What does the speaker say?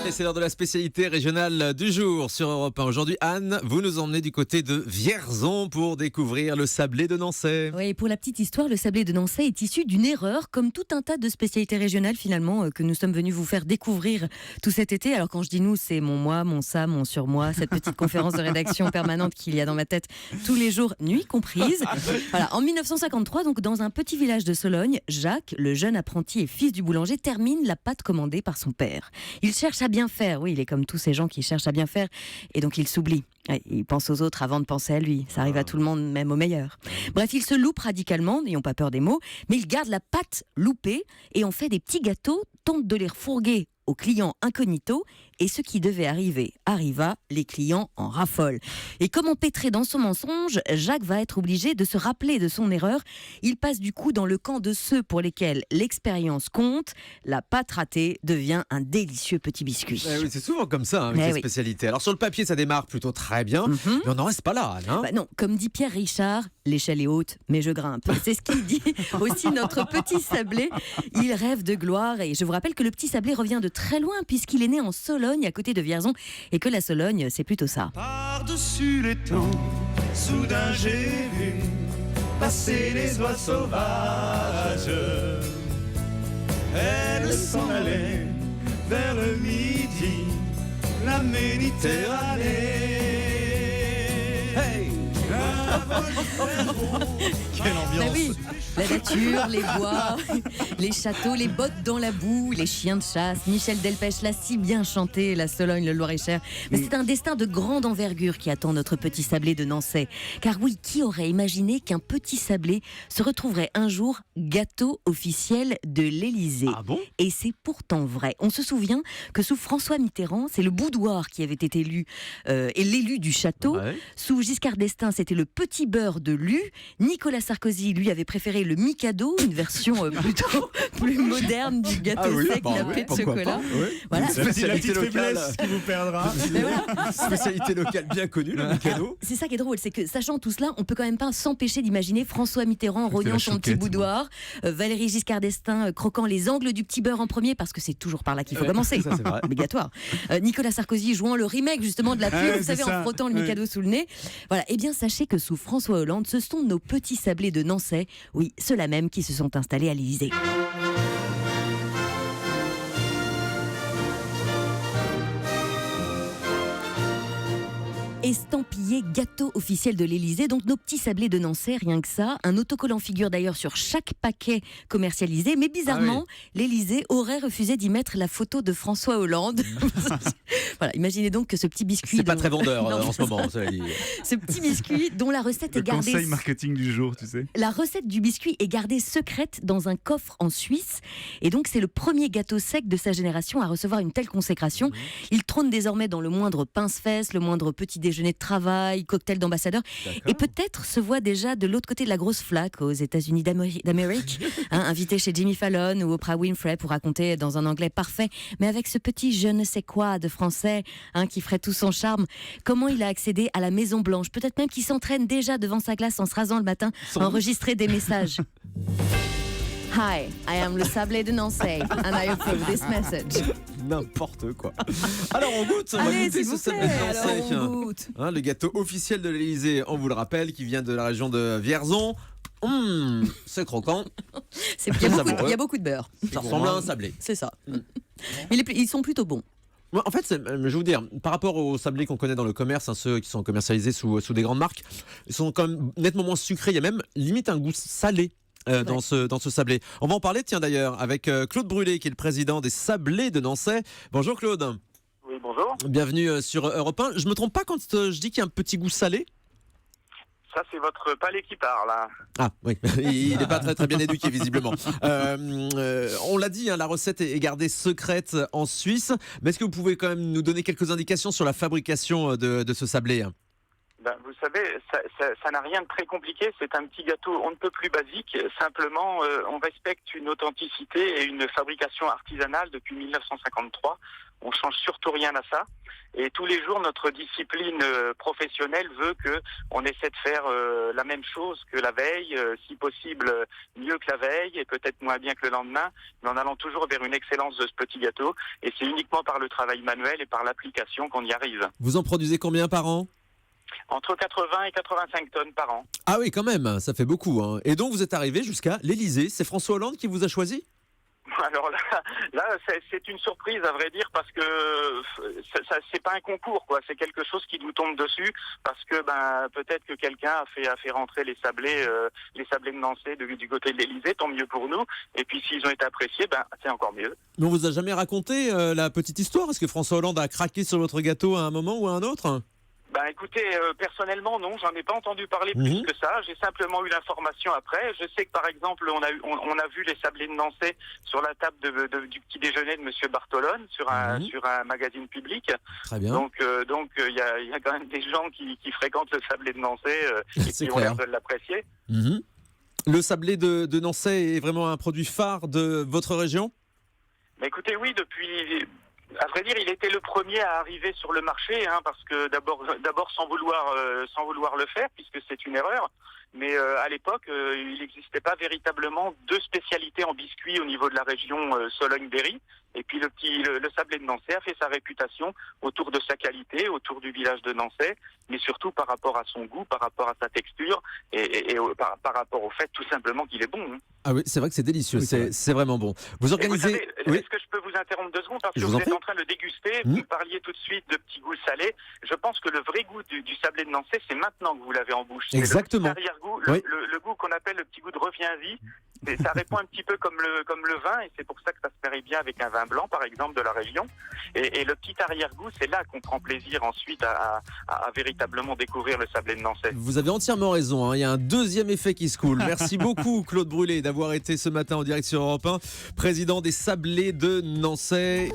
Et c'est l'heure de la spécialité régionale du jour sur Europe 1. Aujourd'hui, Anne, vous nous emmenez du côté de Vierzon pour découvrir le sablé de Nançay. Oui, pour la petite histoire, le sablé de Nançay est issu d'une erreur, comme tout un tas de spécialités régionales finalement, que nous sommes venus vous faire découvrir tout cet été. Alors quand je dis nous, c'est mon moi, mon ça, mon surmoi, cette petite conférence de rédaction permanente qu'il y a dans ma tête tous les jours, nuit comprise. Voilà, en 1953, donc dans un petit village de Sologne, Jacques, le jeune apprenti et fils du boulanger, termine la pâte commandée par son père. Il cherche à bien faire, oui, il est comme tous ces gens qui cherchent à bien faire, et donc il s'oublie. Il pense aux autres avant de penser à lui. Ça arrive à tout le monde, même aux meilleurs. Bref, il se loupe radicalement, n'ayons pas peur des mots, mais il garde la pâte loupée et en fait des petits gâteaux, tente de les refourguer aux clients incognito, et ce qui devait arriver arriva, les clients en raffolent. Et comme empêtré dans son mensonge, Jacques va être obligé de se rappeler de son erreur. Il passe du coup dans le camp de ceux pour lesquels l'expérience compte. La pâte ratée devient un délicieux petit biscuit. Oui, c'est souvent comme ça avec les spécialités. Alors sur le papier, ça démarre plutôt très bien, mais on n'en reste pas là, Anne. Hein non, comme dit Pierre Richard, l'échelle est haute, mais je grimpe. C'est ce qu'il dit aussi notre petit sablé. Il rêve de gloire et je vous rappelle que le petit sablé revient de très loin puisqu'il est né en Sologne, à côté de Vierzon, et que la Sologne, c'est plutôt ça. Par-dessus les temps, soudain j'ai vu passer les oies sauvages. Elles s'en allaient vers le midi, la Méditerranée. Hey! Quelle ambiance! Ben oui, la nature, les bois, les châteaux, les bottes dans la boue, les chiens de chasse. Michel Delpech l'a si bien chanté, la Sologne, le Loir-et-Cher. Mais c'est un destin de grande envergure qui attend notre petit sablé de Nançay. Car oui, qui aurait imaginé qu'un petit sablé se retrouverait un jour gâteau officiel de l'Élysée? Ah bon? Et c'est pourtant vrai. On se souvient que sous François Mitterrand, c'est le boudoir qui avait été élu et l'élu du château. Ouais. Sous Giscard d'Estaing, c'était le petit beurre de Lu. Nicolas Sarkozy, lui, avait préféré le Mikado, une version plutôt plus moderne du gâteau sec nappé de chocolat. Voilà. C'est la petite Spécialité locale faiblesse qui vous perdra. Spécialité locale bien connue, le Mikado. C'est ça qui est drôle, c'est que sachant tout cela, on peut quand même pas s'empêcher d'imaginer François Mitterrand rognant son petit boudoir, Valéry Giscard d'Estaing croquant les angles du petit beurre en premier, parce que c'est toujours par là qu'il faut commencer, ça, c'est vrai. obligatoire. Nicolas Sarkozy jouant le remake justement de la pub, vous savez, en frottant le Mikado sous le nez. Voilà. Eh bien, sachez que sous François Hollande, ce sont nos petits sablés de Nançay, oui, ceux-là même qui se sont installés à l'Élysée. Estampillé gâteau officiel de l'Élysée, donc nos petits sablés de Nançay, rien que ça. Un autocollant figure d'ailleurs sur chaque paquet commercialisé, mais bizarrement, l'Élysée aurait refusé d'y mettre la photo de François Hollande. Voilà, imaginez donc que ce petit biscuit... C'est pas très vendeur en ce moment, ça veut dire. Ce petit biscuit dont la recette est gardée... Conseil marketing du jour, tu sais. La recette du biscuit est gardée secrète dans un coffre en Suisse. Et donc, c'est le premier gâteau sec de sa génération à recevoir une telle consécration. Il trône désormais dans le moindre pince-fesse, le moindre petit déjeuner de travail, cocktail d'ambassadeur. Et peut-être se voit déjà de l'autre côté de la grosse flaque, aux États-Unis d'Amérique, invité chez Jimmy Fallon ou Oprah Winfrey pour raconter dans un anglais parfait, mais avec ce petit je ne sais quoi de français qui ferait tout son charme, comment il a accédé à la Maison Blanche. Peut-être même qu'il s'entraîne déjà devant sa glace en se rasant le matin à enregistrer des messages. Hi, I am le sablé de Nançay and I approve this message. N'importe quoi. Alors on goûte, on va Allez, goûter s'il ce vous sablé plaît, de Nançay. alors on goûte. Le gâteau officiel de l'Élysée, on vous le rappelle, qui vient de la région de Vierzon. C'est croquant. Il y a beaucoup de beurre. Ça ressemble à un sablé. C'est ça. Mais ils sont plutôt bons. En fait, je vais vous dire, par rapport aux sablés qu'on connaît dans le commerce, ceux qui sont commercialisés sous des grandes marques, ils sont quand même nettement moins sucrés. Il y a même limite un goût salé. Dans ce sablé. On va en parler, tiens d'ailleurs, avec Claude Brûlé, qui est le président des Sablés de Nançay. Bonjour Claude. Oui, bonjour. Bienvenue sur Europe 1. Je me trompe pas quand je dis qu'il y a un petit goût salé? Ça, c'est votre palais qui parle. Hein. Ah oui, il n'est pas très très bien éduqué visiblement. On l'a dit, la recette est gardée secrète en Suisse. Mais est-ce que vous pouvez quand même nous donner quelques indications sur la fabrication de ce sablé? Ben, vous savez, ça n'a rien de très compliqué. C'est un petit gâteau on ne peut plus basique. Simplement, on respecte une authenticité et une fabrication artisanale depuis 1953. On change surtout rien à ça. Et tous les jours, notre discipline professionnelle veut que on essaie de faire la même chose que la veille, si possible mieux que la veille et peut-être moins bien que le lendemain, mais en allant toujours vers une excellence de ce petit gâteau. Et c'est uniquement par le travail manuel et par l'application qu'on y arrive. Vous en produisez combien par an? Entre 80 et 85 tonnes par an. Ah oui, quand même, ça fait beaucoup, hein. Et donc vous êtes arrivé jusqu'à l'Élysée. C'est François Hollande qui vous a choisi? Alors là c'est une surprise à vrai dire parce que c'est pas un concours quoi, c'est quelque chose qui nous tombe dessus parce que peut-être que quelqu'un a fait rentrer les sablés de Nancy du côté de l'Élysée, tant mieux pour nous. Et puis s'ils ont été appréciés, c'est encore mieux. Mais on vous a jamais raconté la petite histoire? Est-ce que François Hollande a craqué sur votre gâteau à un moment ou à un autre? Écoutez, personnellement non, j'en ai pas entendu parler plus que ça. J'ai simplement eu l'information après. Je sais que par exemple on a vu les sablés de Nancy sur la table du petit déjeuner de Monsieur Bartolone sur un magazine public. Très bien. Donc il y a quand même des gens qui fréquentent le sablé de Nancy et qui ont l'air de l'apprécier. Le sablé de Nancy est vraiment un produit phare de votre région? Mais écoutez, oui, à vrai dire, il était le premier à arriver sur le marché, parce que d'abord sans vouloir le faire, puisque c'est une erreur. Mais à l'époque, il n'existait pas véritablement deux spécialités en biscuits au niveau de la région Sologne-Berry. Et puis le sablé de Nancy a fait sa réputation autour de sa qualité, autour du village de Nancy, mais surtout par rapport à son goût, par rapport à sa texture et par rapport au fait tout simplement qu'il est bon. Ah oui, c'est vrai que c'est délicieux, oui, c'est vraiment bon. Vous organisez... Vous savez, est-ce que je peux vous interrompre 2 secondes parce que vous êtes en train de le déguster, vous parliez tout de suite de petits goûts salés. Je pense que le vrai goût du sablé de Nancy, c'est maintenant que vous l'avez en bouche. Exactement. C'est le goût qu'on appelle le petit goût de reviens-y. Ça répond un petit peu comme le vin et c'est pour ça que ça se marie bien avec un vin blanc par exemple de la région et le petit arrière-goût, c'est là qu'on prend plaisir ensuite à véritablement découvrir le sablé de Nancy. Vous avez entièrement raison, il y a un deuxième effet qui se coule. Merci beaucoup Claude Brûlé d'avoir été ce matin en direct sur Europe 1, président des Sablés de Nancy.